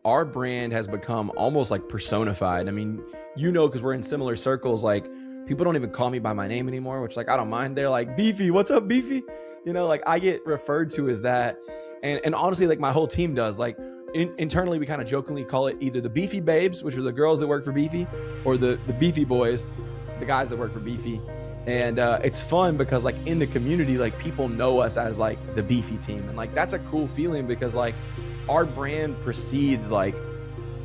our brand has become almost like personified. I mean, because we're in similar circles, like people don't even call me by my name anymore, which like I don't mind. They're like, Beefy, what's up, Beefy? Like I get referred to as that. And honestly, like my whole team does. Like internally, we kind of jokingly call it either the Beefy Babes, which are the girls that work for Beefy, or the Beefy Boys, the guys that work for Beefy. And it's fun because like in the community, like people know us as like the Beefy team. And like that's a cool feeling because like our brand precedes like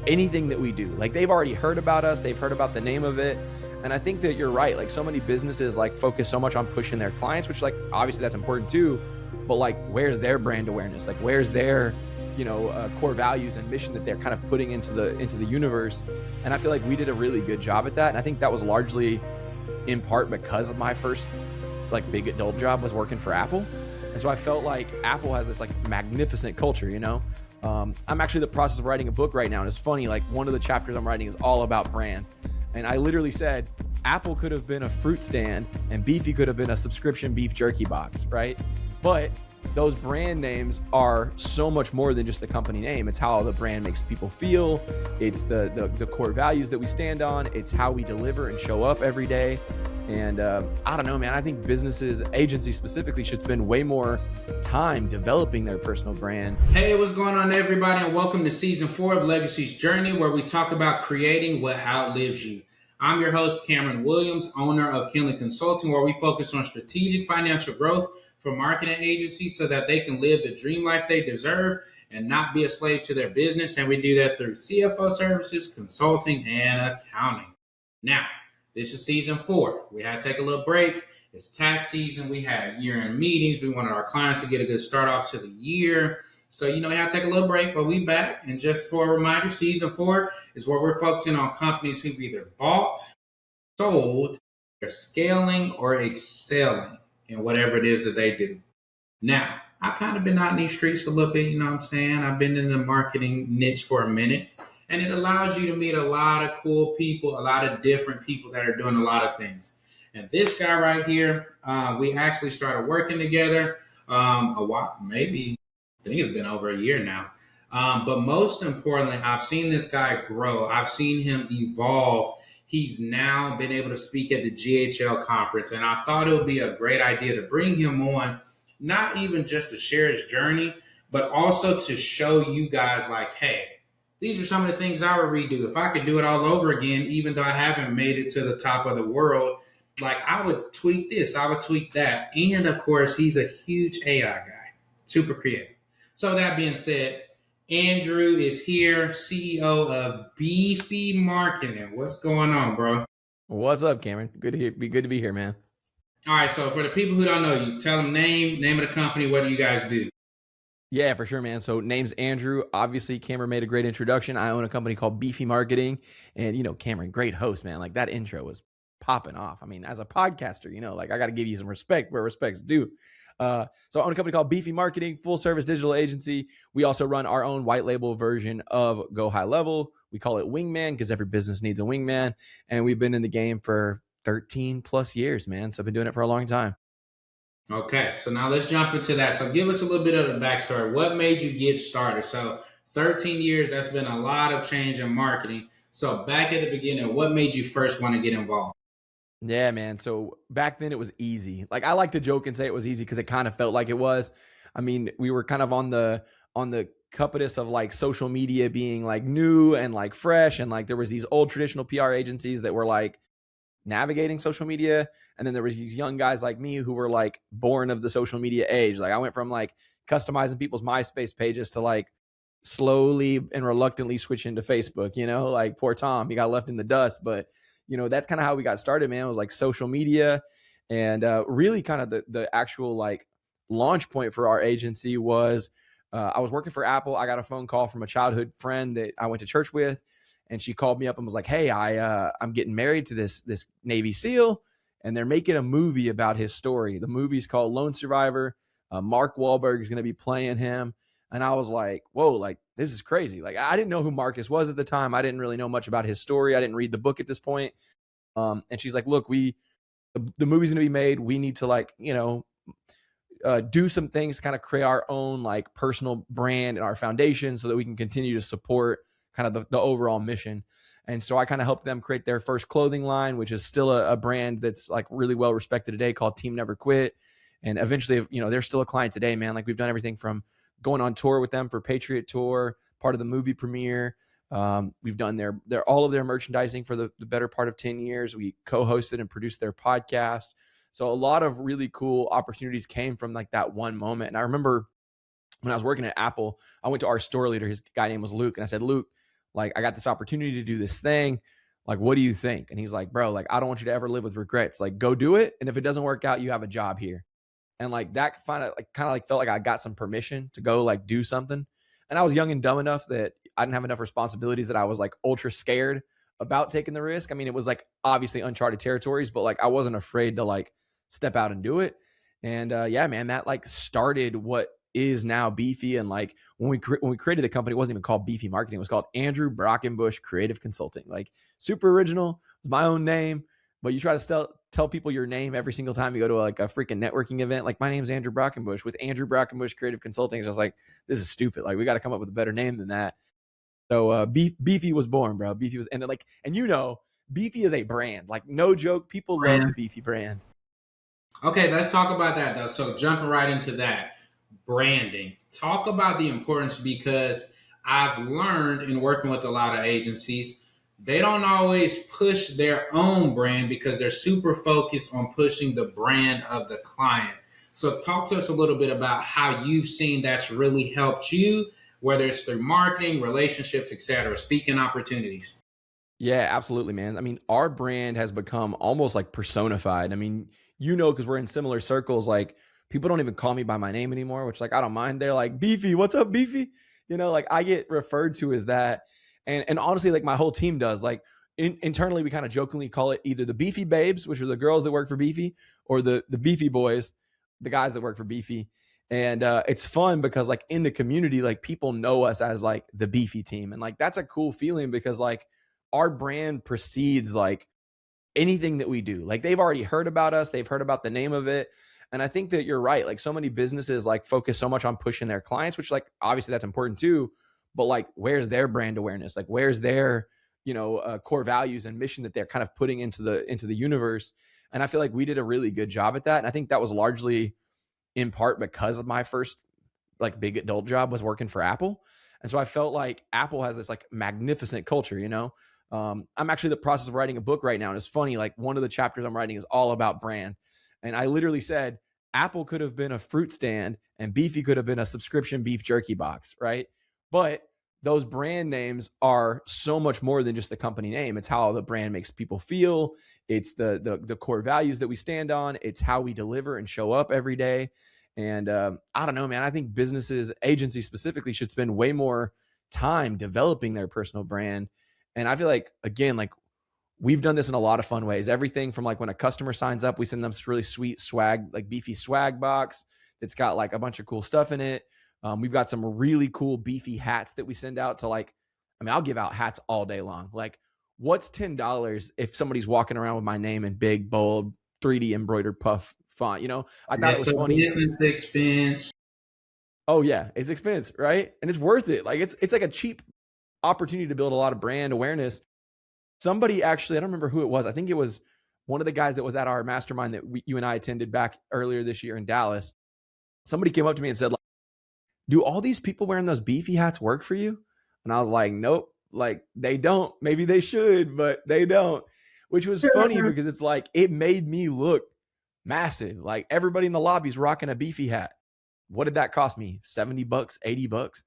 anything that we do. Like they've already heard about us. They've heard about the name of it. And I think that you're right. Like so many businesses like focus so much on pushing their clients, which like obviously that's important too. But like where's their brand awareness? Like where's their core values and mission that they're kind of putting into the universe? And I feel like we did a really good job at that. And I think that was largely in part because of my first like big adult job was working for Apple. And so I felt like Apple has this like magnificent culture, I'm actually in the process of writing a book right now. And it's funny, like one of the chapters I'm writing is all about brand. And I literally said, Apple could have been a fruit stand and Beefy could have been a subscription beef jerky box, right? But those brand names are so much more than just the company name. It's how the brand makes people feel. It's the core values that we stand on. It's how we deliver and show up every day. And I don't know, man, I think businesses, agencies specifically, should spend way more time developing their personal brand. Hey, what's going on, everybody? And welcome to season 4 of Legacy's Journey, where we talk about creating what outlives you. I'm your host, Cameron Williams, owner of Kinley Consulting, where we focus on strategic financial growth for marketing agencies so that they can live the dream life they deserve and not be a slave to their business. And we do that through CFO services, consulting, and accounting. Now, this is season 4. We had to take a little break. It's tax season. We had year-end meetings. We wanted our clients to get a good start off to the year. So, we had to take a little break, but we back. And just for a reminder, season 4 is where we're focusing on companies who've either bought, sold, they're scaling, or excelling in whatever it is that they do. Now, I've kind of been out in these streets a little bit, you know what I'm saying? I've been in the marketing niche for a minute, and it allows you to meet a lot of cool people, a lot of different people that are doing a lot of things. And this guy right here, we actually started working together a while, maybe, I think it's been over a year now. But most importantly, I've seen this guy grow. I've seen him evolve. He's now been able to speak at the GHL conference, and I thought it would be a great idea to bring him on, not even just to share his journey, but also to show you guys like, hey, these are some of the things I would redo. If I could do it all over again, even though I haven't made it to the top of the world, like I would tweak this, I would tweak that. And of course, he's a huge AI guy, super creative. So that being said, Andrew is here, CEO of Beefy Marketing. What's going on, bro? What's up, Cameron? Good to be here, man. All right, so for the people who don't know you, tell them name of the company. What do you guys do? Yeah, for sure, man. So name's Andrew. Obviously, Cameron made a great introduction. I own a company called Beefy Marketing. And, Cameron, great host, man. Like that intro was popping off. I mean, as a podcaster, like I got to give you some respect where respect's due. So I own a company called Beefy Marketing, full service digital agency. We also run our own white label version of Go High Level. We call it Wingman because every business needs a wingman. And we've been in the game for 13 plus years, man. So I've been doing it for a long time. Okay, so now let's jump into that. So give us a little bit of the backstory. What made you get started? So 13 years, that's been a lot of change in marketing. So back at the beginning, what made you first want to get involved? Yeah, man. So back then it was easy. Like I like to joke and say it was easy because it kind of felt like it was. I mean, we were kind of on the cupidus of like social media being like new and like fresh. And like there was these old traditional PR agencies that were like navigating social media. And then there was these young guys like me who were like born of the social media age. Like I went from like customizing people's MySpace pages to like slowly and reluctantly switching to Facebook, like poor Tom, he got left in the dust. But that's kind of how we got started, man. It was like social media. And really kind of the actual like launch point for our agency was I was working for Apple. I got a phone call from a childhood friend that I went to church with. And she called me up and was like, hey, I'm getting married to this Navy SEAL. And they're making a movie about his story. The movie's called Lone Survivor. Mark Wahlberg is going to be playing him. And I was like, whoa, like this is crazy. Like I didn't know who Marcus was at the time. I didn't really know much about his story. I didn't read the book at this point. And she's like, look, the movie's going to be made. We need to like, do some things to kind of create our own like personal brand and our foundation so that we can continue to support kind of the overall mission. And so I kind of helped them create their first clothing line, which is still a brand that's like really well respected today, called Team Never Quit. And eventually, they're still a client today, man. Like, we've done everything from going on tour with them for Patriot Tour, part of the movie premiere. We've done their all of their merchandising for the better part of 10 years. We co-hosted and produced their podcast. So a lot of really cool opportunities came from like that one moment. And I remember when I was working at Apple, I went to our store leader. His guy name was Luke. And I said, Luke, like, I got this opportunity to do this thing. Like, what do you think? And he's like, bro, like, I don't want you to ever live with regrets. Like, go do it. And if it doesn't work out, you have a job here. And like that kind of felt like I got some permission to go like do something. And I was young and dumb enough that I didn't have enough responsibilities that I was like ultra scared about taking the risk. I mean, it was like obviously uncharted territories, but like I wasn't afraid to like step out and do it. And yeah, man, that like started what is now Beefy. And like when we created the company, it wasn't even called Beefy Marketing. It was called Andrew Brockenbush Creative Consulting. Like, super original. It was my own name. But you try to tell people your name every single time you go to like a freaking networking event. Like, my name's Andrew Brockenbush with Andrew Brockenbush Creative Consulting. It's just like, this is stupid. Like, we got to come up with a better name than that. So Beefy was born, bro. Beefy was, and then like, and Beefy is a brand. Like, no joke. People love the Beefy brand. Okay, let's talk about that though. So jumping right into that, branding. Talk about the importance, because I've learned in working with a lot of agencies, they don't always push their own brand because they're super focused on pushing the brand of the client. So talk to us a little bit about how you've seen that's really helped you, whether it's through marketing, relationships, etc., speaking opportunities. Yeah, absolutely, man. I mean, our brand has become almost like personified. I mean, because we're in similar circles, like, people don't even call me by my name anymore, which like I don't mind. They're like, Beefy, what's up, Beefy? Like, I get referred to as that. And honestly, like, my whole team does. Like, internally, we kind of jokingly call it either the Beefy Babes, which are the girls that work for Beefy, or the Beefy Boys, the guys that work for Beefy. And it's fun because like in the community, like, people know us as like the Beefy team. And like, that's a cool feeling because like our brand precedes like anything that we do. Like, they've already heard about us. They've heard about the name of it. And I think that you're right. Like, so many businesses like focus so much on pushing their clients, which like obviously that's important too. But like, where's their brand awareness? Like, where's their core values and mission that they're kind of putting into the universe? And I feel like we did a really good job at that. And I think that was largely in part because of my first like big adult job was working for Apple. And so I felt like Apple has this like magnificent culture. I'm actually in the process of writing a book right now. And it's funny, like, one of the chapters I'm writing is all about brand. And I literally said, Apple could have been a fruit stand and Beefy could have been a subscription beef jerky box, right? But those brand names are so much more than just the company name. It's how the brand makes people feel. It's the core values that we stand on. It's how we deliver and show up every day. And I don't know, man. I think businesses, agencies specifically, should spend way more time developing their personal brand. And I feel like, again, like, we've done this in a lot of fun ways. Everything from like when a customer signs up, we send them this really sweet swag, like Beefy swag box that's got like a bunch of cool stuff in it. We've got some really cool Beefy hats that we send out to like, I mean, I'll give out hats all day long. Like, what's $10 if somebody's walking around with my name in big, bold, 3D embroidered puff font? I thought it was funny. Business expense. Oh yeah, it's expensive, right? And it's worth it. Like, it's like a cheap opportunity to build a lot of brand awareness. Somebody actually, I don't remember who it was. I think it was one of the guys that was at our mastermind that you and I attended back earlier this year in Dallas. Somebody came up to me and said, like, do all these people wearing those Beefy hats work for you? And I was like, nope, like, they don't. Maybe they should, but they don't. Which was funny because it's like, it made me look massive. Like, everybody in the lobby's rocking a Beefy hat. What did that cost me? $70, $80.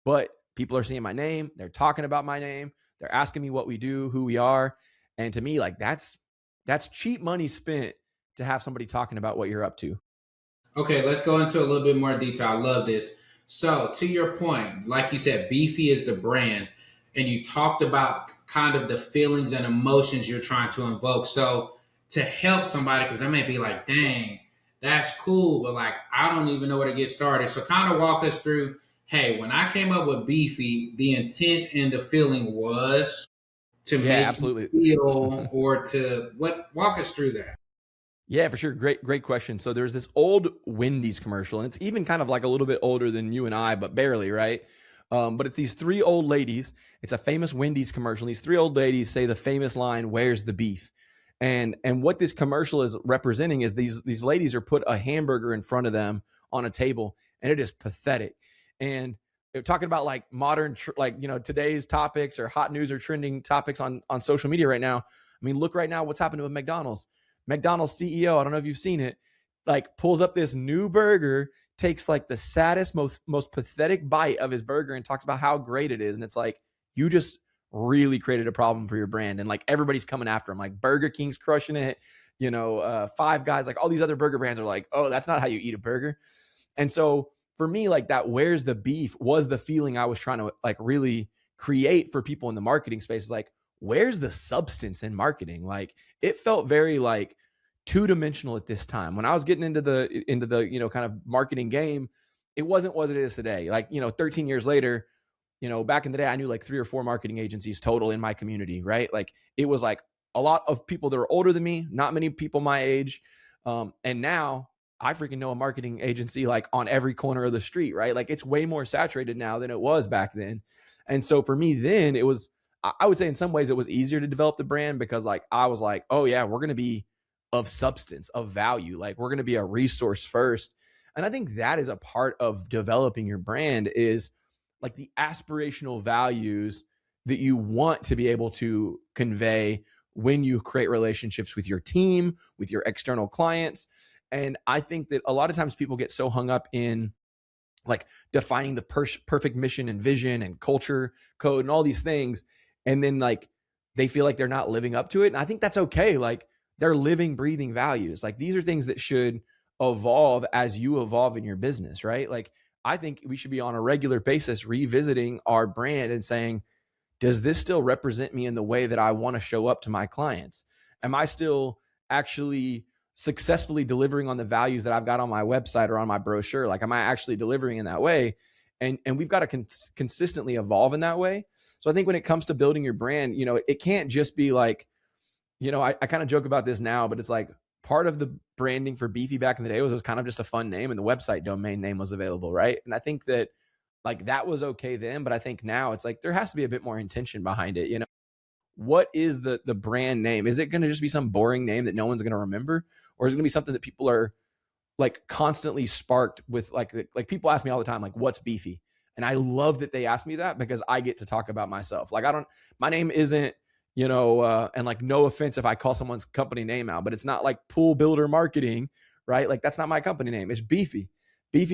But people are seeing my name. They're talking about my name. They're asking me what we do, who we are. And to me, like, that's cheap money spent to have somebody talking about what you're up to. Okay, let's go into a little bit more detail. I love this. So, to your point, like you said, Beefy is the brand, and you talked about kind of the feelings and emotions you're trying to invoke. So, to help somebody, because they may be like, dang, that's cool, but like, I don't even know where to get started. So, kind of walk us through, hey, when I came up with Beefy, the intent and the feeling was to make absolutely you feel, or to walk us through that. Yeah, for sure. Great question. So there's this old Wendy's commercial, and it's even kind of like a little bit older than you and I, but barely, right? But it's these three old ladies. It's a famous Wendy's commercial. These three old ladies say the famous line, "Where's the beef?" And what this commercial is representing is these ladies are put a hamburger in front of them on a table, and it is pathetic. And they're talking about like modern, today's topics or hot news or trending topics on social media right now. I mean, look right now what's happening with McDonald's. McDonald's CEO, I don't know if you've seen it, like pulls up this new burger, takes like the saddest, most pathetic bite of his burger and talks about how great it is. And it's like, you just really created a problem for your brand. And like everybody's coming after him. Like Burger King's crushing it. Five Guys, like all these other burger brands are like, oh, that's not how you eat a burger. And so for me, like that, where's the beef was the feeling I was trying to like really create for people in the marketing space. Like, where's the substance in marketing? Like it felt very like two-dimensional at this time. When I was getting into the kind of marketing game, it wasn't what it is today. Like, 13 years later, back in the day, I knew like 3 or 4 marketing agencies total in my community, right? Like it was like a lot of people that were older than me, not many people my age. And now I freaking know a marketing agency like on every corner of the street, right? Like it's way more saturated now than it was back then. And so for me then it was, I would say in some ways it was easier to develop the brand because like I was like, oh yeah, we're going to be of substance, of value. Like we're going to be a resource first. And I think that is a part of developing your brand is like the aspirational values that you want to be able to convey when you create relationships with your team, with your external clients. And I think that a lot of times people get so hung up in like defining the perfect mission and vision and culture code and all these things. And then like they feel like they're not living up to it. And I think that's okay. Like they're living, breathing values. Like these are things that should evolve as you evolve in your business, right? Like I think we should be on a regular basis revisiting our brand and saying, does this still represent me in the way that I want to show up to my clients? Am I still actually successfully delivering on the values that I've got on my website or on my brochure? Like, am I actually delivering in that way? And we've got to consistently evolve in that way. So I think when it comes to building your brand, it can't just be like, I kind of joke about this now, but it's like part of the branding for Beefy back in the day was kind of just a fun name and the website domain name was available, right? And I think that like that was okay then, but I think now it's like there has to be a bit more intention behind it. What is the brand name? Is it going to just be some boring name that no one's going to remember, or is it going to be something that people are like constantly sparked with? Like people ask me all the time, like, what's Beefy? And I love that they ask me that because I get to talk about myself. Like my name isn't, and like no offense if I call someone's company name out, but it's not like Pool Builder Marketing, right? Like that's not my company name. It's Beefy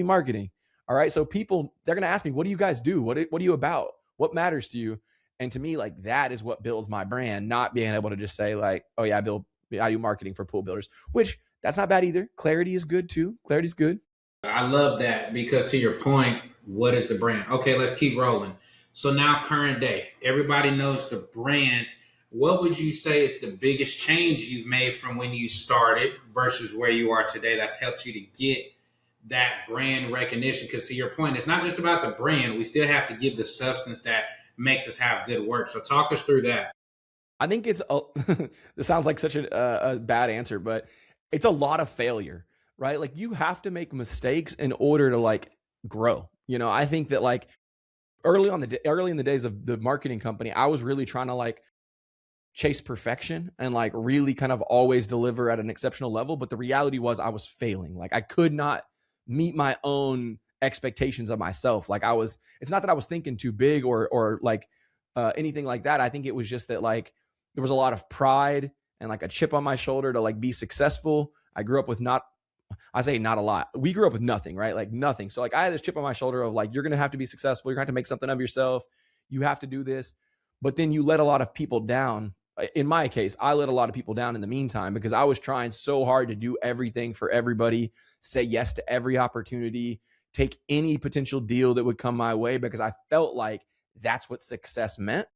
Marketing. All right. So people, they're going to ask me, what do you guys do? What are you about? What matters to you? And to me, like that is what builds my brand, not being able to just say like, oh yeah, I do marketing for pool builders, which that's not bad either. Clarity is good too. Clarity is good. I love that because to your point, what is the brand? Okay, let's keep rolling. So now current day, everybody knows the brand. What would you say is the biggest change you've made from when you started versus where you are today that's helped you to get that brand recognition? Because to your point, it's not just about the brand. We still have to give the substance that makes us have good work. So talk us through that. I think this sounds like such a bad answer, but it's a lot of failure, right? Like you have to make mistakes in order to like grow. I think that like early in the days of the marketing company, I was really trying to like chase perfection and like really kind of always deliver at an exceptional level. But the reality was I was failing. Like I could not meet my own expectations of myself. Like it's not that I was thinking too big or like anything like that. I think it was just that like there was a lot of pride and like a chip on my shoulder to like be successful. I grew up with not a lot. We grew up with nothing, right? Like nothing. So like I had this chip on my shoulder of like, you're going to have to be successful. You're going to have to make something of yourself. You have to do this. But then you let a lot of people down. In my case, I let a lot of people down in the meantime because I was trying so hard to do everything for everybody, say yes to every opportunity, take any potential deal that would come my way because I felt like that's what success meant.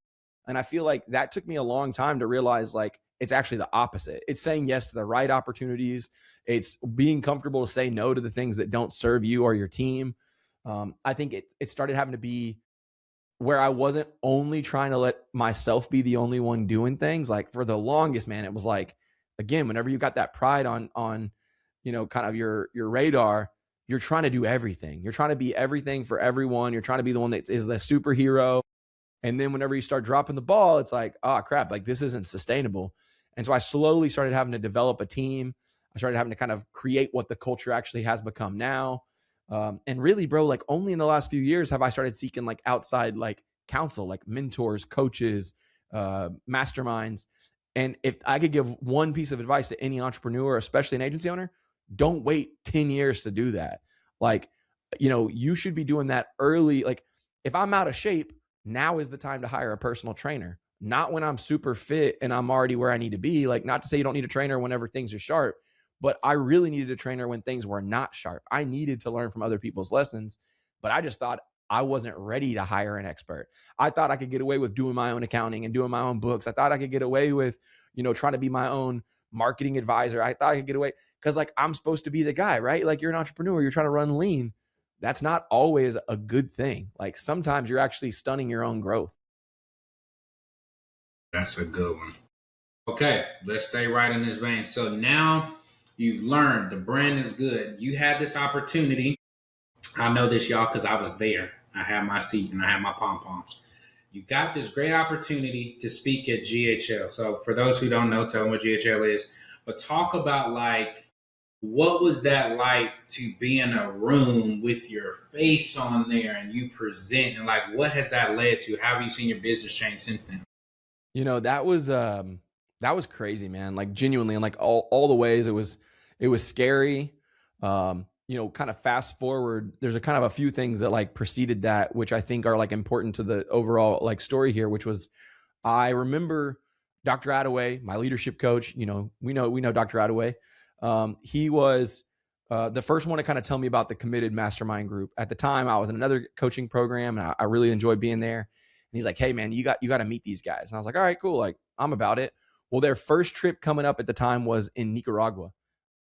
And I feel like that took me a long time to realize like it's actually the opposite. It's saying yes to the right opportunities. It's being comfortable to say no to the things that don't serve you or your team. I think it started having to be where I wasn't only trying to let myself be the only one doing things. Like for the longest, man, it was like, again, whenever you got that pride on, kind of your radar, you're trying to do everything. You're trying to be everything for everyone. You're trying to be the one that is the superhero. And then whenever you start dropping the ball, it's like, oh crap, like this isn't sustainable. And so I slowly started having to develop a team. I started having to kind of create what the culture actually has become now. And really, bro, like only in the last few years have I started seeking like outside like counsel, like mentors, coaches, masterminds. And if I could give one piece of advice to any entrepreneur, especially an agency owner, don't wait 10 years to do that. Like, you should be doing that early. Like, if I'm out of shape, now is the time to hire a personal trainer, not when I'm super fit and I'm already where I need to be. Like, not to say you don't need a trainer whenever things are sharp, but I really needed a trainer when things were not sharp. I needed to learn from other people's lessons, but I just thought I wasn't ready to hire an expert. I thought I could get away with doing my own accounting and doing my own books. I thought I could get away with, trying to be my own marketing advisor. I thought I could get away because like I'm supposed to be the guy, right? Like you're an entrepreneur, you're trying to run lean. That's not always a good thing. Like sometimes you're actually stunning your own growth. That's a good one. Okay, let's stay right in this vein. So now you've learned the brand is good. You had this opportunity. I know this, y'all, because I was there. I had my seat and I had my pom poms. You got this great opportunity to speak at GHL. So for those who don't know, tell them what GHL is. But talk about like what was that like to be in a room with your face on there and you present, and like what has that led to? How have you seen your business change since then? That was crazy, man. Like genuinely, and like all the ways it was scary. Kind of fast forward, there's a kind of a few things that like preceded that, which I think are like important to the overall like story here, which was I remember Dr. Attaway, my leadership coach. We know Dr. Attaway. He was the first one to kind of tell me about the Committed Mastermind group. At the time, I was in another coaching program, and I really enjoyed being there. And he's like, "Hey, man, you got to meet these guys." And I was like, "All right, cool. Like, I'm about it." Well, their first trip coming up at the time was in Nicaragua.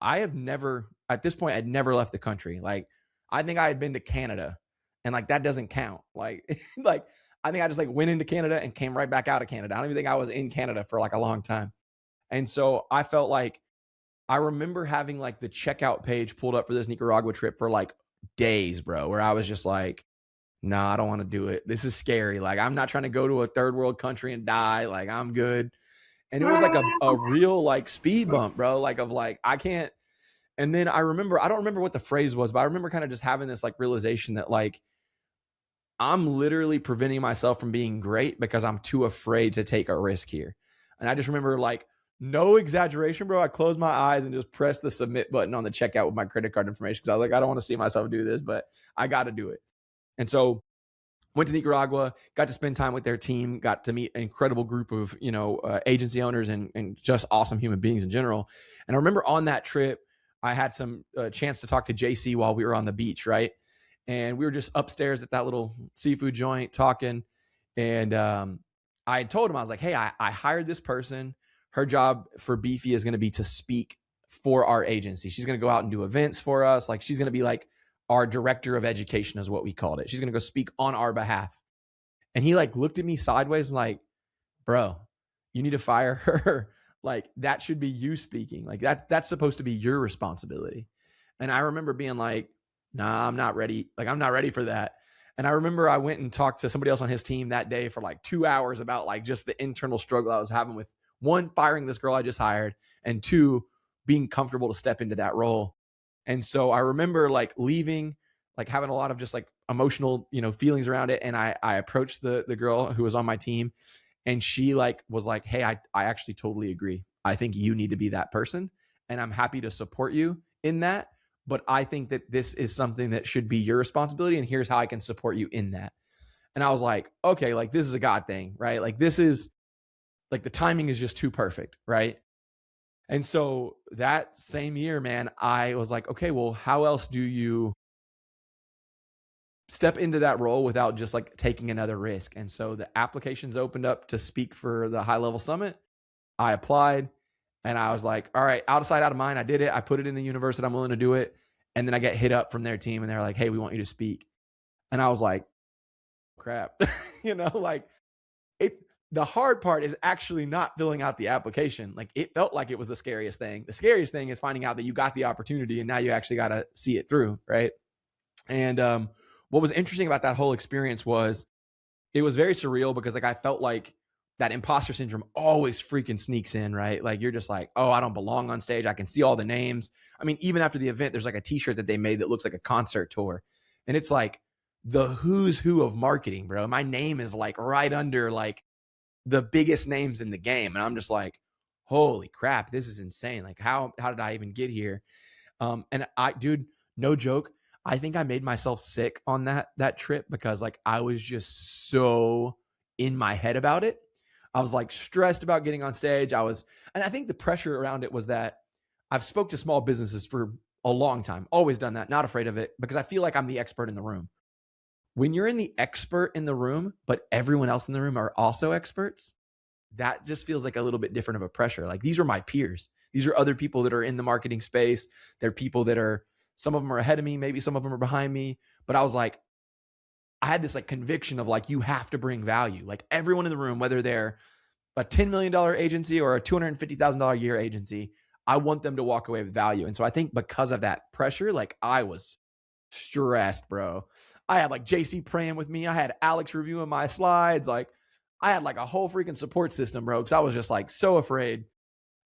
I have never, at this point, I'd never left the country. Like, I think I had been to Canada, and like that doesn't count. Like, like I think I just like went into Canada and came right back out of Canada. I don't even think I was in Canada for like a long time. And so I felt like I remember having like the checkout page pulled up for this Nicaragua trip for like days, bro, where I was just like, nah, I don't want to do it. This is scary. Like, I'm not trying to go to a third world country and die. Like, I'm good. And it was like a real like speed bump, bro. Like, of like, I can't. And then I don't remember what the phrase was, but I remember kind of just having this like realization that like, I'm literally preventing myself from being great because I'm too afraid to take a risk here. And I just remember like, no exaggeration, bro. I closed my eyes and just pressed the submit button on the checkout with my credit card information because I was like, I don't want to see myself do this, but I got to do it. And so went to Nicaragua, got to spend time with their team, got to meet an incredible group of, agency owners and just awesome human beings in general. And I remember on that trip, I had some chance to talk to JC while we were on the beach, right? And we were just upstairs at that little seafood joint talking. And I had told him, I was like, hey, I hired this person. Her job for Beefy is going to be to speak for our agency. She's going to go out and do events for us. Like she's going to be like our director of education is what we called it. She's going to go speak on our behalf. And he like looked at me sideways and like, bro, you need to fire her. Like that should be you speaking. Like that's supposed to be your responsibility. And I remember being like, nah, I'm not ready. Like I'm not ready for that. And I remember I went and talked to somebody else on his team that day for like 2 hours about like just the internal struggle I was having with one, firing this girl I just hired, and two, being comfortable to step into that role. And so I remember like leaving, like having a lot of just like emotional, feelings around it. And I approached the girl who was on my team, and she like was like, hey, I actually totally agree. I think you need to be that person, and I'm happy to support you in that. But I think that this is something that should be your responsibility, and here's how I can support you in that. And I was like, okay, like this is a God thing, right? Like this is like the timing is just too perfect, right? And so that same year, man, I was like, okay, well, how else do you step into that role without just like taking another risk? And so the applications opened up to speak for the high level summit. I applied, and I was like, all right, out of sight, out of mind. I did it. I put it in the universe that I'm willing to do it. And then I get hit up from their team, and they're like, hey, we want you to speak. And I was like, crap, like it, the hard part is actually not filling out the application. Like, it felt like it was the scariest thing. The scariest thing is finding out that you got the opportunity and now you actually got to see it through, right? And what was interesting about that whole experience was it was very surreal because like I felt like that imposter syndrome always freaking sneaks in, right? Like you're just like, oh, I don't belong on stage. I can see all the names. I mean, even after the event, there's like a t-shirt that they made that looks like a concert tour. And it's like the who's who of marketing, bro. My name is like right under like the biggest names in the game. And I'm just like, holy crap, this is insane. Like how did I even get here? And dude, no joke, I think I made myself sick on that trip because like I was just so in my head about it. I was like stressed about getting on stage. And I think the pressure around it was that I've spoke to small businesses for a long time, always done that, not afraid of it because I feel like I'm the expert in the room. When you're in the expert in the room, but everyone else in the room are also experts, that just feels like a little bit different of a pressure. Like these are my peers. These are other people that are in the marketing space. They're people that are, some of them are ahead of me, maybe some of them are behind me. But I was like, I had this like conviction of like, you have to bring value. Like everyone in the room, whether they're a $10 million agency or a $250,000 a year agency, I want them to walk away with value. And so I think because of that pressure, like I was stressed, bro. I had like JC praying with me. I had Alex reviewing my slides. Like I had like a whole freaking support system, bro. Cause I was just like so afraid.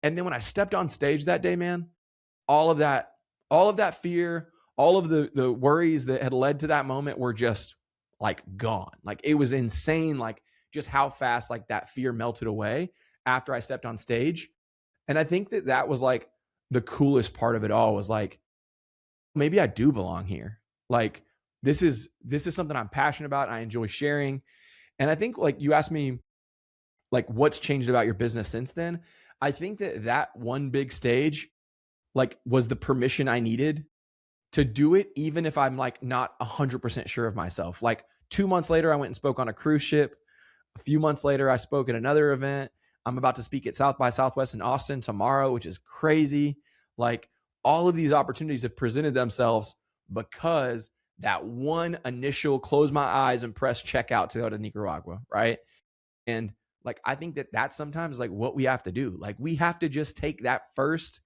And then when I stepped on stage that day, man, all of that fear, all of the worries that had led to that moment were just like gone. Like it was insane. Like just how fast like that fear melted away after I stepped on stage. And I think that was like the coolest part of it all was like, maybe I do belong here. Like this is something I'm passionate about. I enjoy sharing. And I think like you asked me like what's changed about your business since then. I think that one big stage like was the permission I needed to do it, even if I'm like not 100% sure of myself. Like 2 months later, I went and spoke on a cruise ship. A few months later, I spoke at another event. I'm about to speak at South by Southwest in Austin tomorrow, which is crazy. Like all of these opportunities have presented themselves because that one initial close my eyes and press checkout to go to Nicaragua, right? And like I think that's sometimes like what we have to do. Like we have to just take that first,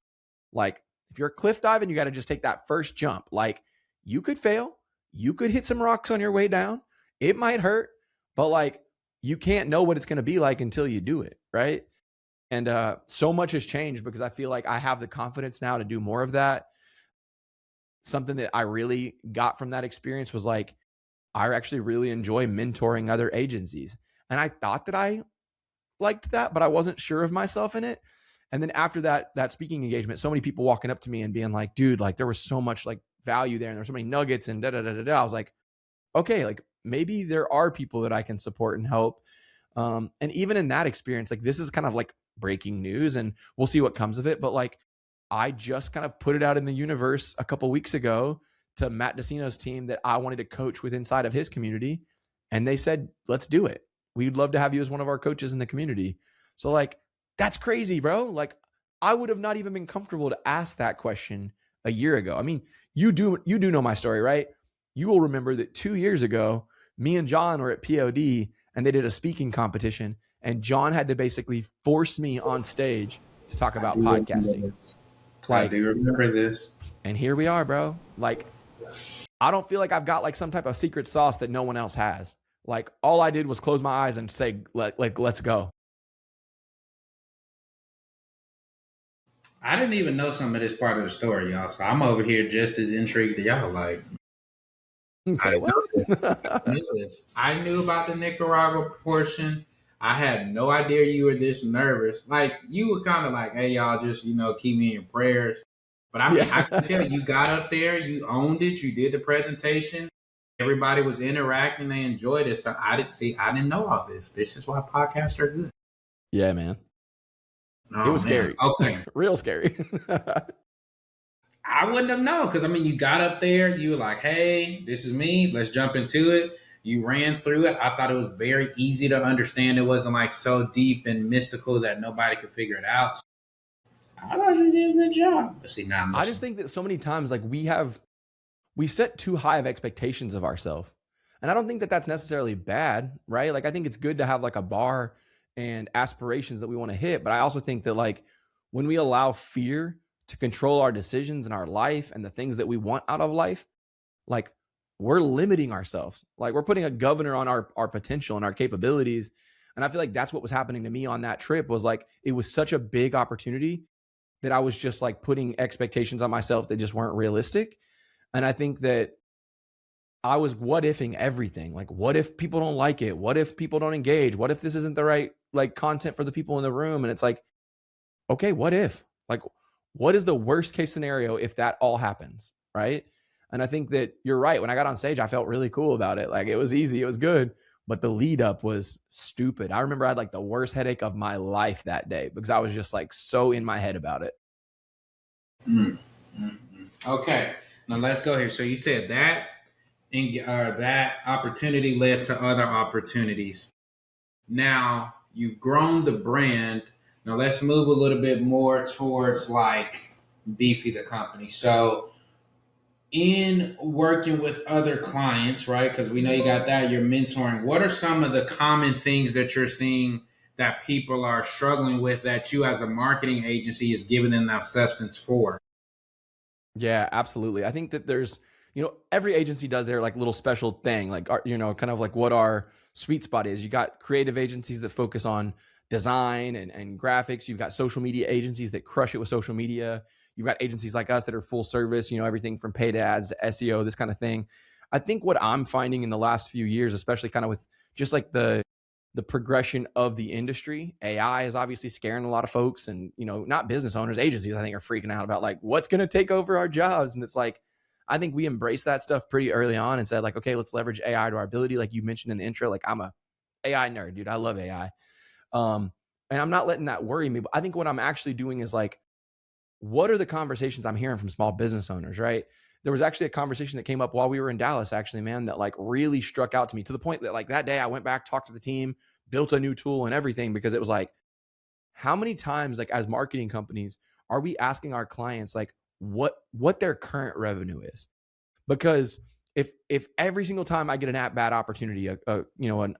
like if you're cliff diving, you got to just take that first jump. Like you could fail, you could hit some rocks on your way down. It might hurt, but like you can't know what it's going to be like until you do it, right? And so much has changed because I feel like I have the confidence now to do more of that. Something that I really got from that experience was like, I actually really enjoy mentoring other agencies. And I thought that I liked that, but I wasn't sure of myself in it. And then after that speaking engagement, so many people walking up to me and being like, dude, like there was so much like value there and there were so many nuggets and da da da da da. I was like, okay, like maybe there are people that I can support and help. And even in that experience, like this is kind of like breaking news and we'll see what comes of it. But like I just kind of put it out in the universe a couple of weeks ago to Matt DeCino's team that I wanted to coach with inside of his community. And they said, let's do it. We'd love to have you as one of our coaches in the community. So like, that's crazy, bro. Like I would have not even been comfortable to ask that question a year ago. I mean, you do know my story, right? You will remember that 2 years ago, me and John were at POD and they did a speaking competition and John had to basically force me on stage to talk about podcasting. Like, I do remember this. And here we are, bro. Like, I don't feel like I've got like some type of secret sauce that no one else has. Like all I did was close my eyes and say, like, let's go. I didn't even know some of this part of the story, y'all. So I'm over here just as intrigued as y'all. Like, I knew about the Nicaragua portion. I had no idea you were this nervous. Like, you were kind of like, hey, y'all, just, keep me in your prayers. But I mean, I can tell you got up there, you owned it, you did the presentation. Everybody was interacting, they enjoyed it. So I didn't know all this. This is why podcasts are good. Yeah, man. Oh, it was scary. Okay. Real scary. I wouldn't have known because, I mean, you got up there, you were like, hey, this is me. Let's jump into it. You ran through it. I thought it was very easy to understand. It wasn't like so deep and mystical that nobody could figure it out. So I thought you did a good job. But see, now I just think that so many times, like we set too high of expectations of ourselves. And I don't think that that's necessarily bad, right? Like I think it's good to have like a bar and aspirations that we want to hit. But I also think that like when we allow fear to control our decisions in our life and the things that we want out of life, like we're limiting ourselves. Like we're putting a governor on our potential and our capabilities. And I feel like that's what was happening to me on that trip. Was like it was such a big opportunity that I was just like putting expectations on myself that just weren't realistic. And I think that I was what ifing everything. Like, what if people don't like it? What if people don't engage? What if this isn't the right like content for the people in the room? And it's like, okay, what if? Like, what is the worst case scenario if that all happens? Right. And I think that you're right. When I got on stage, I felt really cool about it. Like it was easy, it was good. But the lead up was stupid. I remember I had like the worst headache of my life that day because I was just like so in my head about it. Okay. Now let's go here. So you said that that opportunity led to other opportunities. Now you've grown the brand. Now let's move a little bit more towards like Beefy the company. So in working with other clients, right? Because we know you got that, you're mentoring. What are some of the common things that you're seeing that people are struggling with that you as a marketing agency is giving them that substance for? Yeah, absolutely. I think that there's, every agency does their like little special thing, like, kind of like what our sweet spot is. You got creative agencies that focus on design and graphics. You've got social media agencies that crush it with social media. You've got agencies like us that are full service, everything from paid ads to SEO, this kind of thing. I think what I'm finding in the last few years, especially kind of with just like the progression of the industry, AI is obviously scaring a lot of folks, and not business owners, agencies I think are freaking out about like what's going to take over our jobs. And it's like I think we embraced that stuff pretty early on and said like, okay, let's leverage AI to our ability. Like you mentioned in the intro, like I'm a AI nerd, dude. I love AI. And I'm not letting that worry me, but I think what I'm actually doing is like, what are the conversations I'm hearing from small business owners, right? There was actually a conversation that came up while we were in Dallas, actually, man, that like really struck out to me to the point that like that day I went back, talked to the team, built a new tool and everything, because it was like, how many times, like as marketing companies, are we asking our clients like what their current revenue is? Because if every single time I get an at bat opportunity, an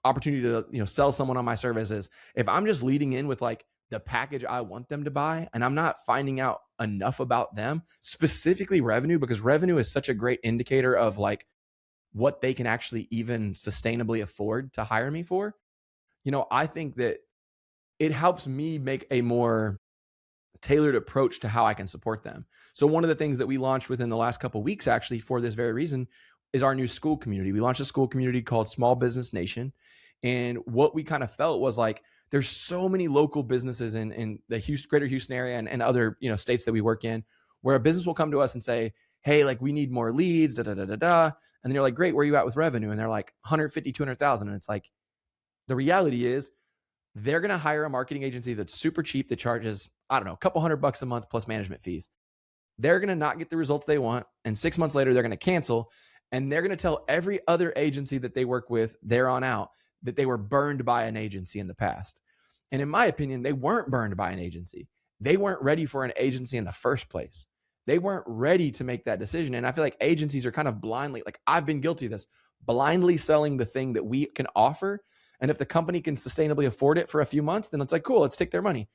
opportunity to sell someone on my services, if I'm just leading in with like the package I want them to buy, and I'm not finding out enough about them, specifically revenue, because revenue is such a great indicator of like what they can actually even sustainably afford to hire me for. I think that it helps me make a more tailored approach to how I can support them. So one of the things that we launched within the last couple of weeks, actually for this very reason, is our new school community. We launched a school community called Small Business Nation. And what we kind of felt was like, there's so many local businesses in the greater Houston area and other states that we work in, where a business will come to us and say, hey, like we need more leads, da da da da da. And then you're like, great, where are you at with revenue? And they're like 150, 200,000. And it's like, the reality is they're going to hire a marketing agency that's super cheap, that charges, I don't know, a couple $100 a month plus management fees. They're going to not get the results they want. And 6 months later, they're going to cancel. And they're going to tell every other agency that they work with there on out that they were burned by an agency in the past. And in my opinion, they weren't burned by an agency. They weren't ready for an agency in the first place. They weren't ready to make that decision. And I feel like agencies are kind of blindly, like I've been guilty of this, blindly selling the thing that we can offer. And if the company can sustainably afford it for a few months, then it's like, cool, let's take their money.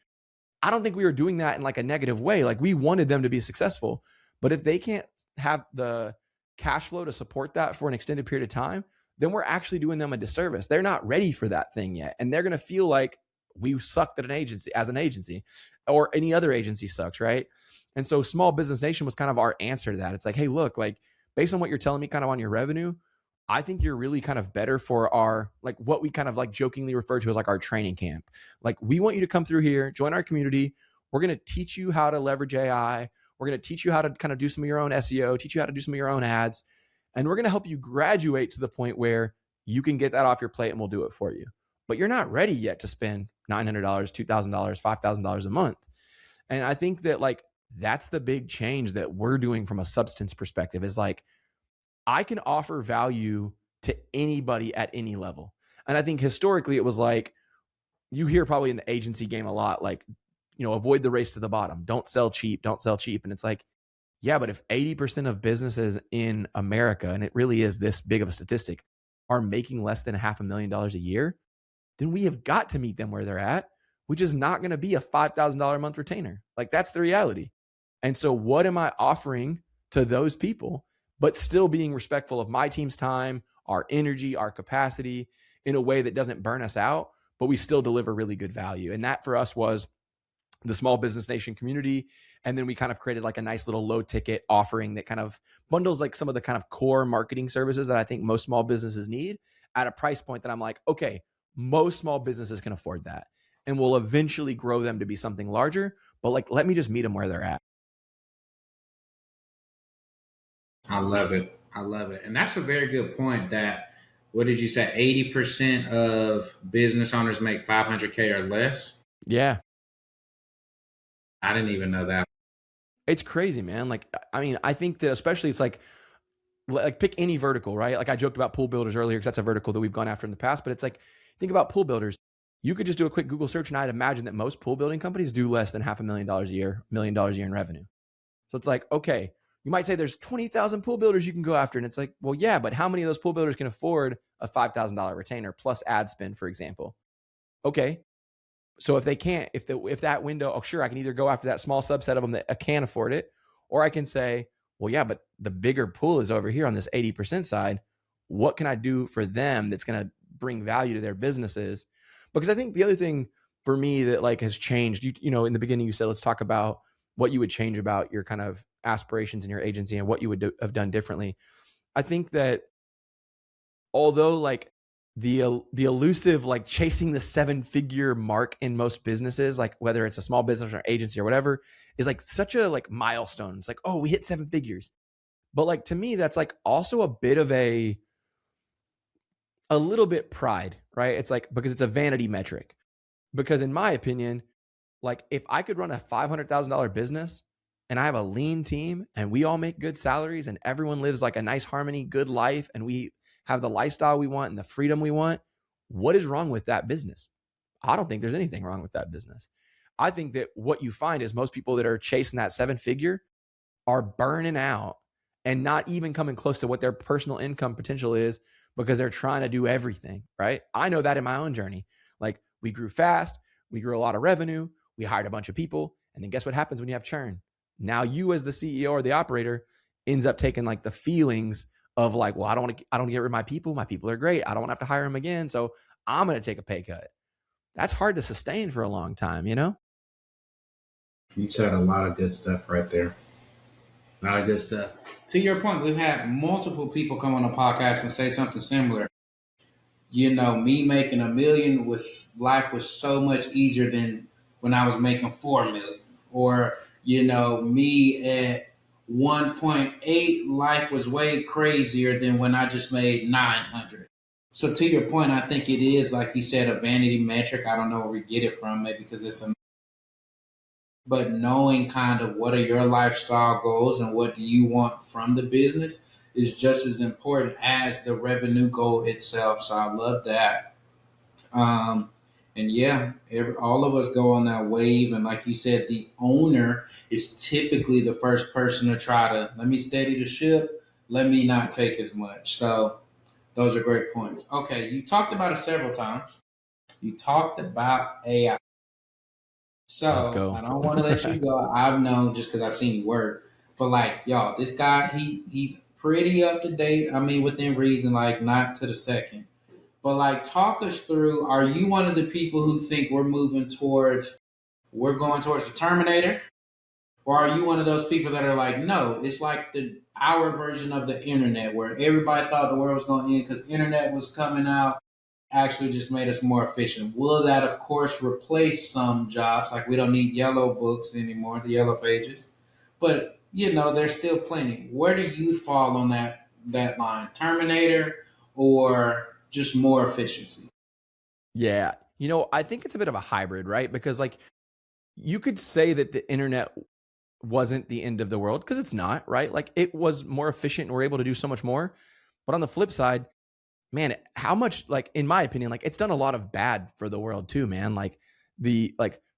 I don't think we were doing that in like a negative way. Like we wanted them to be successful, but if they can't have the cash flow to support that for an extended period of time, then we're actually doing them a disservice. They're not ready for that thing yet. And they're going to feel like we sucked at an agency, or any other agency sucks, right? And so Small Business Nation was kind of our answer to that. It's like, hey, look, like based on what you're telling me kind of on your revenue, I think you're really kind of better for our, like what we kind of like jokingly refer to as like our training camp. Like we want you to come through here, join our community. We're going to teach you how to leverage AI. We're going to teach you how to kind of do some of your own SEO, teach you how to do some of your own ads. And we're going to help you graduate to the point where you can get that off your plate and we'll do it for you. But you're not ready yet to spend $900, $2,000, $5,000 a month. And I think that like, that's the big change that we're doing from a substance perspective, is like, I can offer value to anybody at any level. And I think historically it was like, you hear probably in the agency game a lot, like, avoid the race to the bottom. Don't sell cheap. Don't sell cheap. And it's like, yeah, but if 80% of businesses in America, and it really is this big of a statistic, are making less than $500,000 a year, then we have got to meet them where they're at, which is not going to be a $5,000 a month retainer. Like that's the reality. And so what am I offering to those people, but still being respectful of my team's time, our energy, our capacity in a way that doesn't burn us out, but we still deliver really good value. And that for us was the Small Business Nation community. And then we kind of created like a nice little low ticket offering that kind of bundles like some of the kind of core marketing services that I think most small businesses need at a price point that I'm like, okay, most small businesses can afford that. And we'll eventually grow them to be something larger. But like, let me just meet them where they're at. I love it. I love it. And that's a very good point that, what did you say? 80% of business owners make 500K or less. Yeah. I didn't even know that. It's crazy, man. Like, I mean, I think that especially it's like pick any vertical, right? Like I joked about pool builders earlier because that's a vertical that we've gone after in the past, but it's like, think about pool builders. You could just do a quick Google search and I'd imagine that most pool building companies do less than $500,000 a year, $1 million a year in revenue. So it's like, okay, you might say there's 20,000 pool builders you can go after. And it's like, well, yeah, but how many of those pool builders can afford a $5,000 retainer plus ad spend, for example? Okay. So if they can't, if that window, oh, sure, I can either go after that small subset of them that can afford it, or I can say, well, yeah, but the bigger pool is over here on this 80% side. What can I do for them that's going to bring value to their businesses? Because I think the other thing for me that like has changed, you know, in the beginning you said, let's talk about what you would change about your kind of aspirations in your agency and what you would have done differently. I think that although like the elusive like chasing the 7-figure mark in most businesses, like whether it's a small business or agency or whatever, is like such a like milestone. It's like, oh, we hit 7 figures. But like to me, that's like also a bit of a little bit pride, right? It's like because it's a vanity metric. Because in my opinion, like if I could run a $500,000 business and I have a lean team and we all make good salaries and everyone lives like a nice harmony, good life, and we have the lifestyle we want and the freedom we want, what is wrong with that business? I don't think there's anything wrong with that business. I think that what you find is most people that are chasing that 7-figure are burning out and not even coming close to what their personal income potential is because they're trying to do everything, right? I know that in my own journey. Like we grew fast, we grew a lot of revenue, we hired a bunch of people, and then guess what happens when you have churn? Now you as the CEO or the operator ends up taking like the feelings of like, well, I don't get rid of my people. My people are great. I don't want to have to hire them again. So I'm going to take a pay cut. That's hard to sustain for a long time, you know? You said a lot of good stuff right there. A lot of good stuff. To your point, we've had multiple people come on the podcast and say something similar. You know, me making $1 million life was so much easier than when I was making $4 million. Or, you know, me at 1.8, life was way crazier than when I just made 900. So to your point, I think it is, like you said, a vanity metric. I don't know where we get it from, maybe because it's a, but knowing kind of what are your lifestyle goals and what do you want from the business is just as important as the revenue goal itself. So I love that. And yeah, all of us go on that wave. And like you said, the owner is typically the first person to try to let me steady the ship, let me not take as much. So those are great points. Okay, you talked about it several times. You talked about AI. Let's So go. I don't want to let you go. I've known just because I've seen you work. But like, y'all, this guy, he's pretty up to date. I mean, within reason, like not to the second. But like, talk us through. Are you one of the people who think we're going towards the Terminator, or are you one of those people that are like, no, it's like our version of the internet, where everybody thought the world was going to end because internet was coming out, actually just made us more efficient. Will that, of course, replace some jobs? Like we don't need yellow books anymore, the yellow pages. But you know, there's still plenty. Where do you fall on that line? Terminator or just more efficiency? Yeah. You know, I think it's a bit of a hybrid, right? Because like you could say that the internet wasn't the end of the world because it's not, right? Like it was more efficient and we're able to do so much more. But on the flip side, man, how much, like, in my opinion, like it's done a lot of bad for the world too, man. Like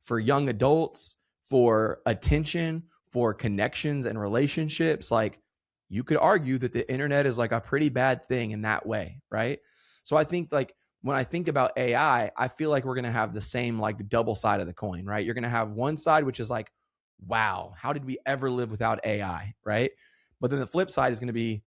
for young adults, for attention, for connections and relationships, like you could argue that the internet is like a pretty bad thing in that way, right? So I think like when I think about AI, I feel like we're going to have the same like double side of the coin, right? You're going to have one side, which is like, wow, how did we ever live without AI, right? But then the flip side is going to be,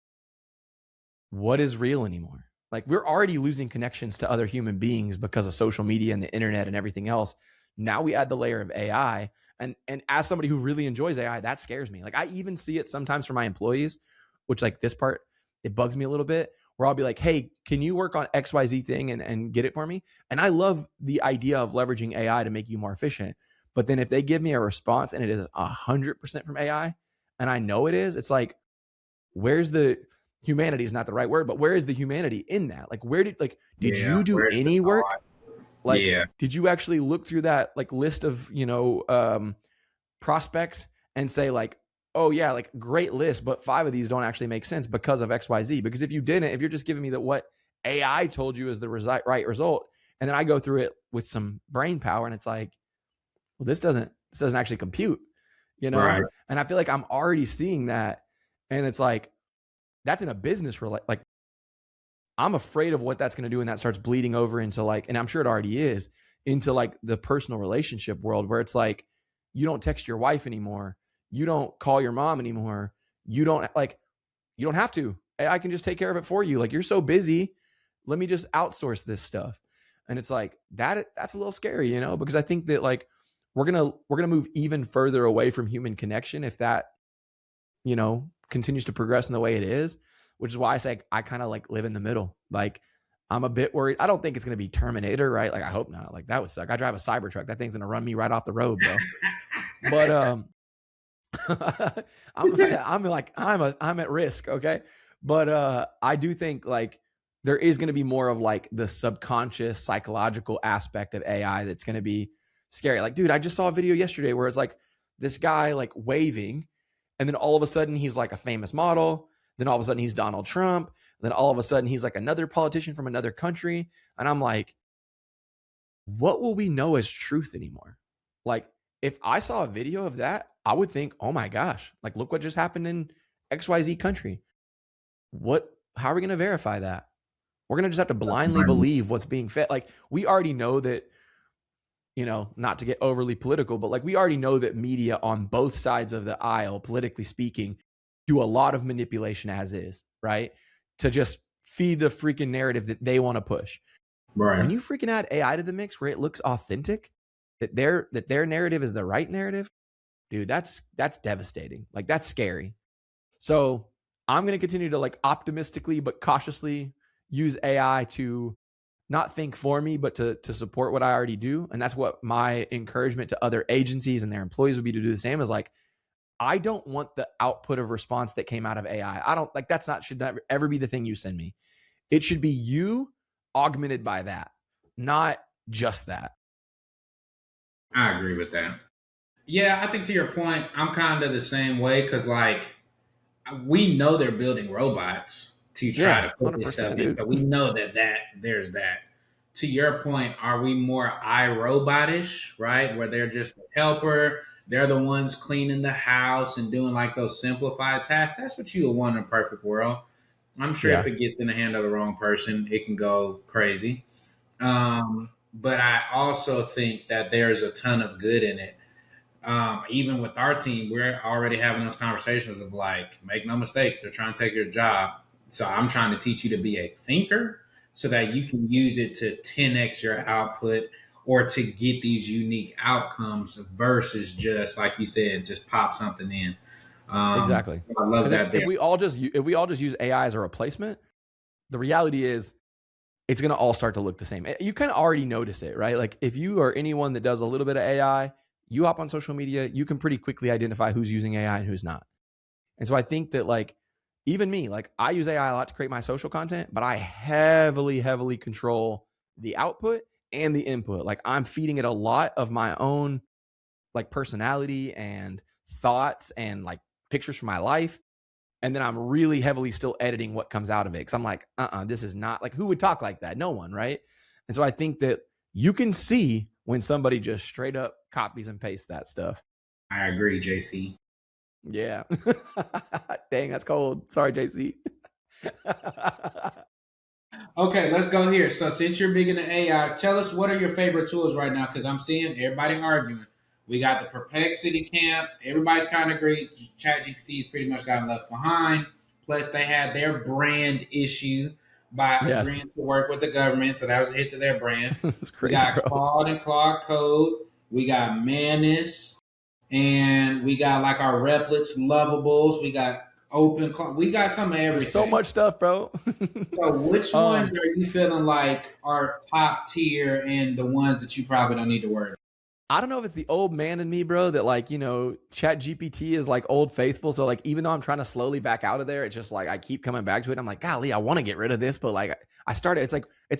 what is real anymore? Like we're already losing connections to other human beings because of social media and the internet and everything else. Now we add the layer of AI. And as somebody who really enjoys AI, that scares me. Like I even see it sometimes for my employees, which like this part, it bugs me a little bit, where I'll be like, hey, can you work on XYZ thing and get it for me? And I love the idea of leveraging AI to make you more efficient. But then if they give me a response and it is 100% from AI, and I know it is, it's like, where's the humanity is not the right word, but where is the humanity in that? Like, did Yeah, you do where's the any work? thought? Like, Yeah, did you actually look through that like list of, prospects and say like, oh yeah, like great list, but 5 of these don't actually make sense because of XYZ? Because if you didn't, if you're just giving me that what AI told you is the right result, and then I go through it with some brain power and it's like, well, this doesn't actually compute, you know? right. And I feel like I'm already seeing that. And it's like, that's in a business like I'm afraid of what that's going to do when that starts bleeding over into like, and I'm sure it already is, into like the personal relationship world where it's like you don't text your wife anymore, you don't call your mom anymore, you don't have to. I can just take care of it for you. Like you're so busy, let me just outsource this stuff. And it's like that's a little scary, because I think that like we're gonna move even further away from human connection if that continues to progress in the way it is, which is why I say I kind of like live in the middle. Like I'm a bit worried. I don't think it's going to be Terminator, right? Like I hope not. Like that would suck. I drive a Cybertruck. That thing's going to run me right off the road, bro. But I'm at risk, okay? But I do think like there is going to be more of like the subconscious psychological aspect of AI that's going to be scary. Like dude, I just saw a video yesterday where it's like this guy like waving, and then all of a sudden he's like a famous model, then all of a sudden he's Donald Trump, then all of a sudden he's like another politician from another country, and I'm like, what will we know as truth anymore? Like, if I saw a video of that, I would think, oh my gosh, like, look what just happened in XYZ country. How are we going to verify that? We're going to just have to blindly believe what's being fed. Like, we already know that, not to get overly political, but like, we already know that media on both sides of the aisle, politically speaking, do a lot of manipulation as is, right? To just feed the freaking narrative that they want to push. When Right. you freaking add AI to the mix where it looks authentic, that their narrative is the right narrative, dude, that's devastating. Like that's scary. So I'm gonna continue to like optimistically but cautiously use AI to not think for me, but to support what I already do. And that's what my encouragement to other agencies and their employees would be to do the same. Is like, I don't want the output of response that came out of AI. I don't like that's not should never ever be the thing you send me. It should be you augmented by that, not just that. I agree with that. Yeah, I think to your point, I'm kind of the same way because, like, we know they're building robots to try Yeah, to put this stuff 100%, in. dude. So we know that there's that. To your point, are we more iRobotish, right? Where they're just a helper, they're the ones cleaning the house and doing like those simplified tasks. That's what you would want in a perfect world. I'm sure if Yeah, it gets in the hand of the wrong person, it can go crazy. But I also think that there's a ton of good in it. Even with our team, we're already having those conversations of like, make no mistake, they're trying to take your job. So I'm trying to teach you to be a thinker so that you can use it to 10x your output or to get these unique outcomes versus just like you said, just pop something in. exactly. I love Because if, that if there. we all just use AI as a replacement, the reality is it's gonna all start to look the same. You kind of already notice it, right? Like if you are anyone that does a little bit of AI, you hop on social media, you can pretty quickly identify who's using AI and who's not. And so I think that like even me, like I use AI a lot to create my social content, but I heavily, heavily control the output and the input. Like I'm feeding it a lot of my own like personality and thoughts and like pictures from my life. And then I'm really heavily still editing what comes out of it. Cause I'm like, this is not like who would talk like that? No one, right? And so I think that you can see when somebody just straight up copies and pastes that stuff. I agree, JC. Yeah. Dang, that's cold. Sorry, JC. Okay, let's go here. So since you're big into AI, tell us what are your favorite tools right now? Because I'm seeing everybody arguing. We got the perplexity camp. Everybody's kind of agreed. ChatGPT's pretty much gotten left behind. Plus, they had their brand issue by Yes. agreeing to work with the government, so that was a hit to their brand. It's We crazy, got bro. Claude and Claude Code. We got Manus, and we got like our replets, lovables. We got open. We got some of There's so everything. much stuff, bro. So, which ones um, are you feeling like are top tier and the ones that you probably don't need to worry about? I don't know if it's the old man in me, bro, that like, Chat GPT is like old faithful. So like even though I'm trying to slowly back out of there, it's just like I keep coming back to it. I'm like, golly, I want to get rid of this, but like I started, it's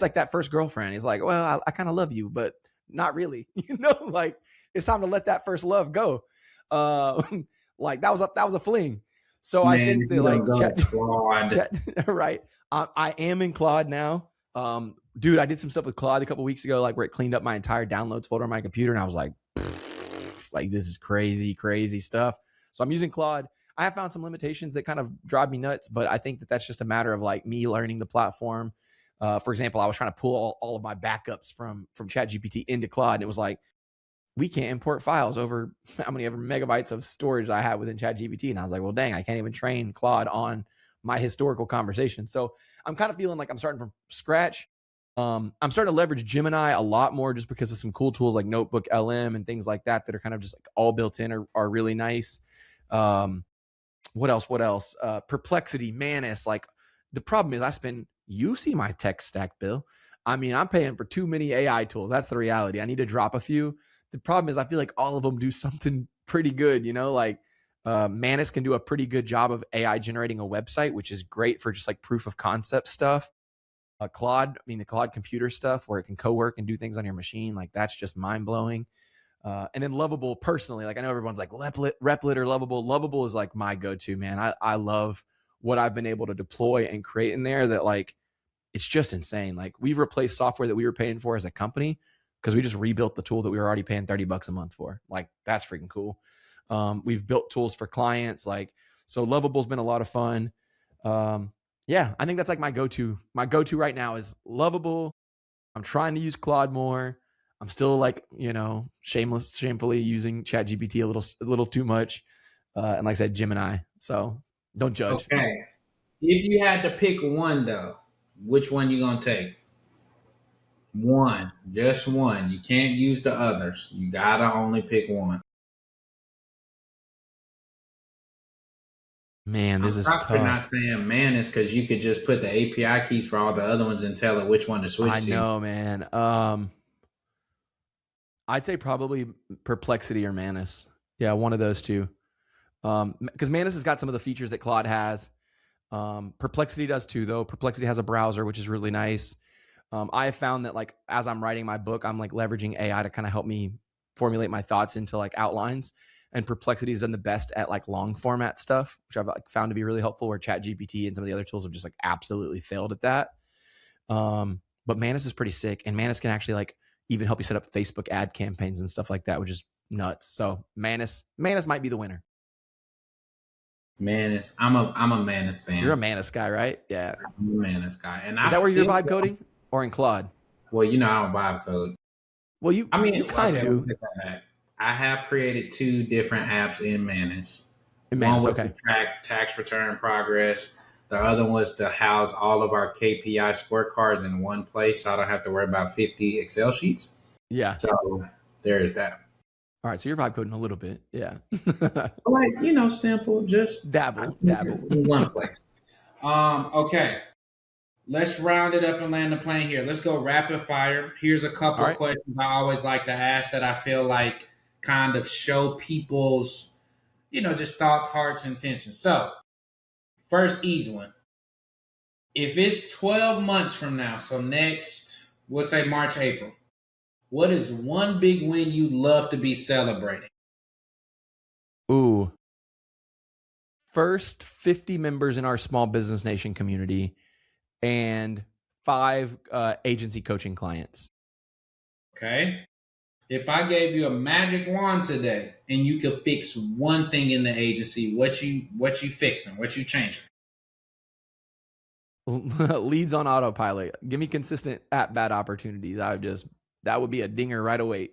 like that first girlfriend. It's like, well, I kind of love you, but not really. Like it's time to let that first love go. Uh like that was a fling. So I Man, think if that you don't like go to Claude, chat right. I am in Claude now. Dude, I did some stuff with Claude a couple weeks ago, like where it cleaned up my entire downloads folder on my computer, and I was like, this is crazy, crazy stuff. So I'm using Claude. I have found some limitations that kind of drive me nuts, but I think that that's just a matter of like me learning the platform. For example, I was trying to pull all of my backups from ChatGPT into Claude, and it was like, we can't import files over how many ever megabytes of storage I have within ChatGPT. And I was like, well, dang, I can't even train Claude on my historical conversation. So I'm kind of feeling like I'm starting from scratch. I'm starting to leverage Gemini a lot more just because of some cool tools like Notebook LM and things like that are kind of just like all built in are really nice. Um, what else? What else? Perplexity, Manus. Like the problem is you see my tech stack bill. I mean, I'm paying for too many AI tools. That's the reality. I need to drop a few. The problem is I feel like all of them do something pretty good, like Manus can do a pretty good job of AI generating a website, which is great for just like proof of concept stuff. Claude, I mean, the Claude computer stuff where it can co-work and do things on your machine, like that's just mind blowing. And then Lovable, personally, like I know everyone's like Replit or Lovable. Lovable is like my go-to, man. I love what I've been able to deploy and create in there. That like it's just insane. Like we've replaced software that we were paying for as a company because we just rebuilt the tool that we were already paying $30 a month for. Like that's freaking cool. We've built tools for clients, like so. Lovable's been a lot of fun. Yeah, I think that's like my go-to. My go-to right now is Lovable. I'm trying to use Claude more. I'm still like, shamefully using ChatGPT a little too much. And like I said, Gemini. So don't judge. okay. If you had to pick one though, which one you gonna take? One, just one. You can't use the others. You gotta only pick one. Man, I'm this is shocked for not tough. saying Manus because you could just put the API keys for all the other ones and tell it which one to I switch to. know, man. I'd say probably Perplexity or Manus. Yeah, one of those two. Because Manus has got some of the features that Claude has. Perplexity does too, though. Perplexity has a browser, which is really nice. I have found that like as I'm writing my book, I'm like leveraging AI to kind of help me formulate my thoughts into like outlines. And Perplexity has done the best at like long format stuff, which I've like found to be really helpful. Where ChatGPT and some of the other tools have just like absolutely failed at that. But Manus is pretty sick, and Manus can actually like even help you set up Facebook ad campaigns and stuff like that, which is nuts. So Manus might be the winner. Manus, I'm a Manus You're a fan. Manus guy, right? Yeah. I'm a Manus guy, and Is I that where you're still vibe coding or in Claude? well, I don't vibe code. Well, you I mean, you kind okay, of let me do take that back. I have created two different apps in Manus. in One Manus. was to Okay. track tax return progress. The other was to house all of our KPI scorecards in one place, so I don't have to worry about 50 Excel sheets. Yeah. So there's that. All right. So you're vibe coding a little bit. Yeah. Like simple, just I Dabble, keep it dabble. in one place. Okay. Let's round it up and land the plane here. Let's go rapid fire. Here's a All couple right. questions I always like to ask that I feel like kind of show people's, just thoughts, hearts, intentions. So, first easy one. If it's 12 months from now, so next, we'll say March, April, what is one big win you'd love to be celebrating? Ooh. First 50 members in our small business nation community and 5 agency coaching clients. Okay. If I gave you a magic wand today and you could fix one thing in the agency, what you fixing? What you changing? Leads on autopilot. Give me consistent at bat opportunities. That would be a dinger right away.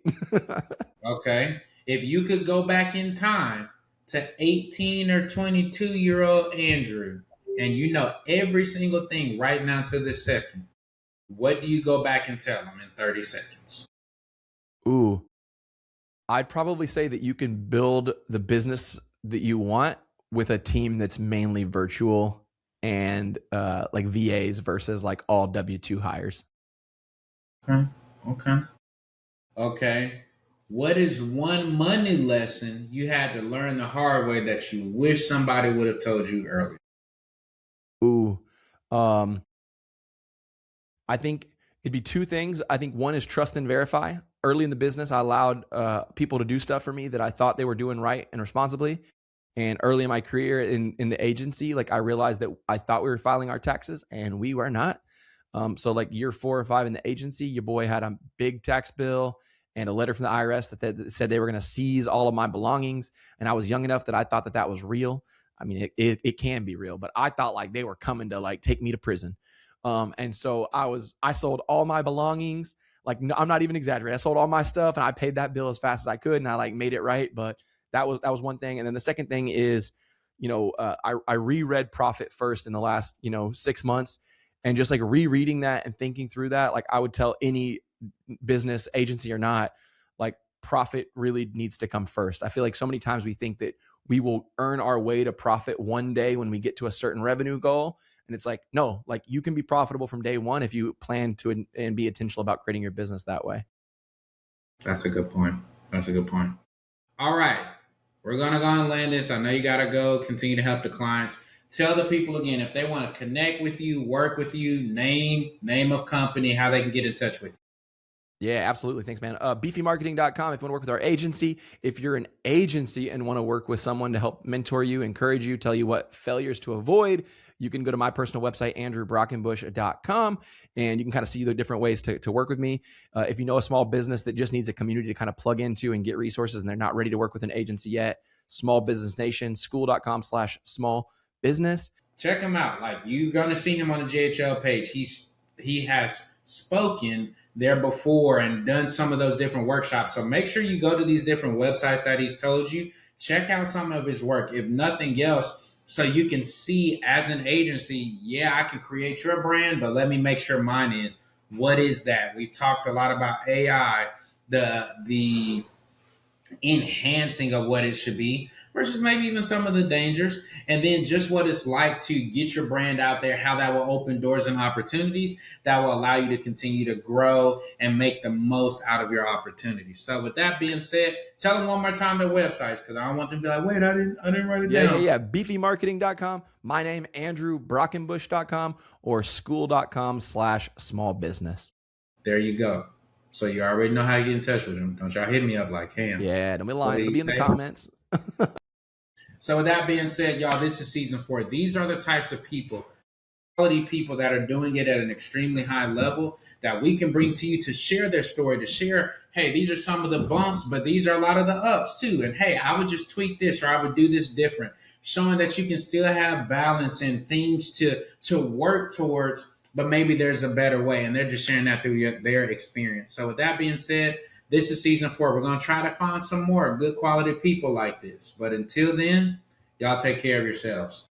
Okay. If you could go back in time to 18 or 22-year-old Andrew, and you know every single thing right now to this second, what do you go back and tell them in 30 seconds? Ooh, I'd probably say that you can build the business that you want with a team that's mainly virtual and like VAs versus like all W-2 hires. Okay. Okay. Okay. What is one money lesson you had to learn the hard way that you wish somebody would have told you earlier? Ooh, um, I think it'd be two things. I think one is trust and verify. Early in the business, I allowed people to do stuff for me that I thought they were doing right and responsibly. And early in my career in the agency, like I realized that I thought we were filing our taxes and we were not. So like year 4 or 5 in the agency, your boy had a big tax bill and a letter from the IRS that said they were going to seize all of my belongings. And I was young enough that I thought that was real. I mean, it can be real, but I thought like they were coming to like take me to prison. And so I sold all my belongings. Like I'm not even exaggerating. I sold all my stuff and I paid that bill as fast as I could, and I like made it right. But that was one thing. And then the second thing is, I reread Profit First in the last 6 months, and just like rereading that and thinking through that, like I would tell any business agency or not, like profit really needs to come first. I feel like so many times we think that we will earn our way to profit one day when we get to a certain revenue goal. And it's like, no, like you can be profitable from day one if you plan to and be intentional about creating your business that way. That's a good point. That's a good point. All right. We're going to go and land this. I know you got to go continue to help the clients. Tell the people again, if they want to connect with you, work with you, name of company, how they can get in touch with you. Yeah, absolutely. Thanks, man. Beefymarketing.com if you want to work with our agency. If you're an agency and want to work with someone to help mentor you, encourage you, tell you what failures to avoid, you can go to my personal website, andrewbrockenbush.com, and you can kind of see the different ways to work with me. If you know a small business that just needs a community to kind of plug into and get resources and they're not ready to work with an agency yet, Small Business Nation, school.com/small business. Check him out. Like you're going to see him on the JHL page. He has spoken there before and done some of those different workshops. So make sure you go to these different websites that he's told you. Check out some of his work, if nothing else, so you can see as an agency, yeah, I can create your brand, but let me make sure mine is. What is that? We've talked a lot about AI, the enhancing of what it should be versus maybe even some of the dangers, and then just what it's like to get your brand out there, how that will open doors and opportunities that will allow you to continue to grow and make the most out of your opportunities. So with that being said, tell them one more time their websites, because I don't want them to be like, wait, I didn't write it down. Yeah. Beefymarketing.com, my name, andrewbrockenbush.com, or school.com/small business. There you go. So you already know how to get in touch with them. Don't y'all hit me up like, Cam. Yeah, don't be lying. It'll be in the comments. So with that being said, y'all, this is season 4. These are the types of people, quality people that are doing it at an extremely high level that we can bring to you to share their story, to share, hey, these are some of the bumps, but these are a lot of the ups too. And hey, I would just tweak this or I would do this different, showing that you can still have balance and things to work towards, but maybe there's a better way. And they're just sharing that through their experience. So with that being said, this is season 4. We're going to try to find some more good quality people like this. But until then, y'all take care of yourselves.